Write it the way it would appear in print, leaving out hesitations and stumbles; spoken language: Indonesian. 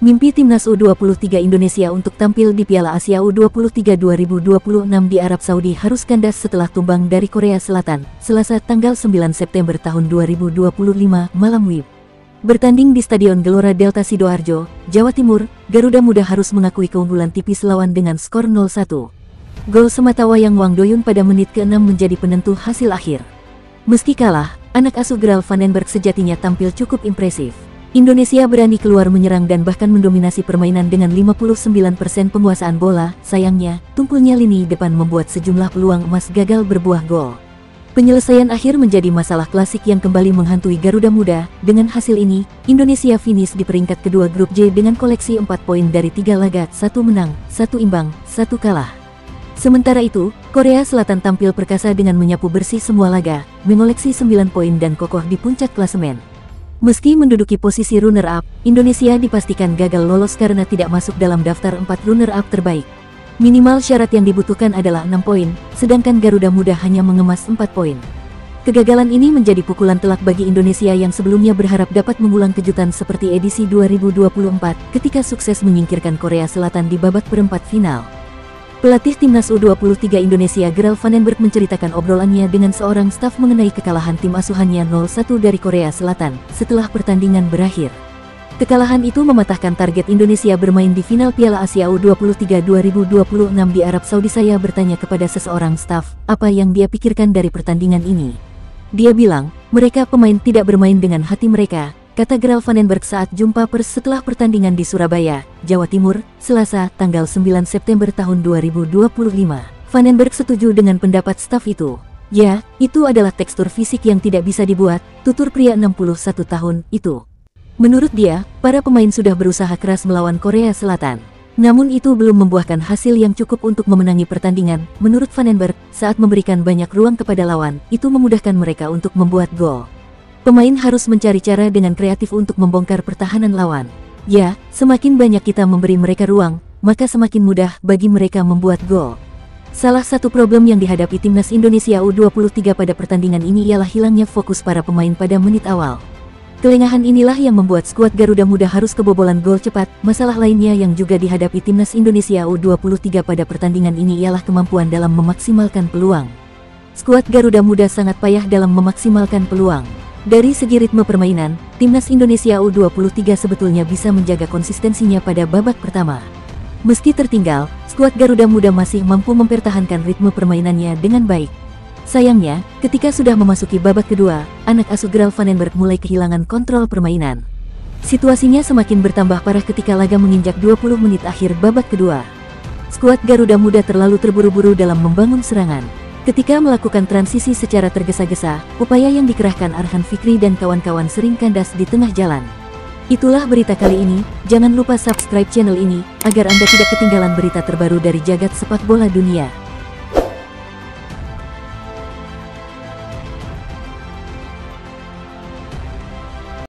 Mimpi Timnas U23 Indonesia untuk tampil di Piala Asia U23 2026 di Arab Saudi harus kandas setelah tumbang dari Korea Selatan, Selasa tanggal 9 September tahun 2025 malam WIB. Bertanding di Stadion Gelora Delta Sidoarjo, Jawa Timur, Garuda Muda harus mengakui keunggulan tipis lawan dengan skor 0-1. Gol sematawayang Wang Doyun pada menit ke-6 menjadi penentu hasil akhir. Meski kalah, anak asuh Graal Vandenberg sejatinya tampil cukup impresif. Indonesia berani keluar menyerang dan bahkan mendominasi permainan dengan 59% penguasaan bola. Sayangnya, tumpulnya lini depan membuat sejumlah peluang emas gagal berbuah gol. Penyelesaian akhir menjadi masalah klasik yang kembali menghantui Garuda Muda. Dengan hasil ini, Indonesia finish di peringkat kedua grup J dengan koleksi 4 poin dari 3 laga, 1 menang, 1 imbang, 1 kalah. Sementara itu, Korea Selatan tampil perkasa dengan menyapu bersih semua laga, mengoleksi 9 poin dan kokoh di puncak klasemen. Meski menduduki posisi runner-up, Indonesia dipastikan gagal lolos karena tidak masuk dalam daftar 4 runner-up terbaik. Minimal syarat yang dibutuhkan adalah 6 poin, sedangkan Garuda Muda hanya mengemas 4 poin. Kegagalan ini menjadi pukulan telak bagi Indonesia yang sebelumnya berharap dapat mengulang kejutan seperti edisi 2024 ketika sukses menyingkirkan Korea Selatan di babak perempat final. Pelatih Timnas U23 Indonesia Graal Vandenberg menceritakan obrolannya dengan seorang staf mengenai kekalahan tim asuhannya 0-1 dari Korea Selatan setelah pertandingan berakhir. Kekalahan itu mematahkan target Indonesia bermain di final Piala Asia U23 2026 di Arab Saudi. Saya bertanya kepada seseorang staf, apa yang dia pikirkan dari pertandingan ini. Dia bilang, mereka pemain tidak bermain dengan hati mereka, kata Graal Vandenberg saat jumpa pers setelah pertandingan di Surabaya, Jawa Timur, Selasa, tanggal 9 September tahun 2025. Vandenberg setuju dengan pendapat staf itu. Ya, itu adalah tekstur fisik yang tidak bisa dibuat, tutur pria 61 tahun itu. Menurut dia, para pemain sudah berusaha keras melawan Korea Selatan. Namun itu belum membuahkan hasil yang cukup untuk memenangi pertandingan. Menurut Vandenberg, saat memberikan banyak ruang kepada lawan, itu memudahkan mereka untuk membuat gol. Pemain harus mencari cara dengan kreatif untuk membongkar pertahanan lawan. Ya, semakin banyak kita memberi mereka ruang, maka semakin mudah bagi mereka membuat gol. Salah satu problem yang dihadapi Timnas Indonesia U23 pada pertandingan ini ialah hilangnya fokus para pemain pada menit awal. Kelengahan inilah yang membuat skuad Garuda Muda harus kebobolan gol cepat. Masalah lainnya yang juga dihadapi Timnas Indonesia U23 pada pertandingan ini ialah kemampuan dalam memaksimalkan peluang. Skuad Garuda Muda sangat payah dalam memaksimalkan peluang. Dari segi ritme permainan, Timnas Indonesia U23 sebetulnya bisa menjaga konsistensinya pada babak pertama. Meski tertinggal, skuad Garuda Muda masih mampu mempertahankan ritme permainannya dengan baik. Sayangnya, ketika sudah memasuki babak kedua, anak asuh Graal Vandenberg mulai kehilangan kontrol permainan. Situasinya semakin bertambah parah ketika laga menginjak 20 menit akhir babak kedua. Skuad Garuda Muda terlalu terburu-buru dalam membangun serangan. Ketika melakukan transisi secara tergesa-gesa, upaya yang dikerahkan Arhan Fikri dan kawan-kawan sering kandas di tengah jalan. Itulah berita kali ini. Jangan lupa subscribe channel ini, agar Anda tidak ketinggalan berita terbaru dari jagat sepak bola dunia.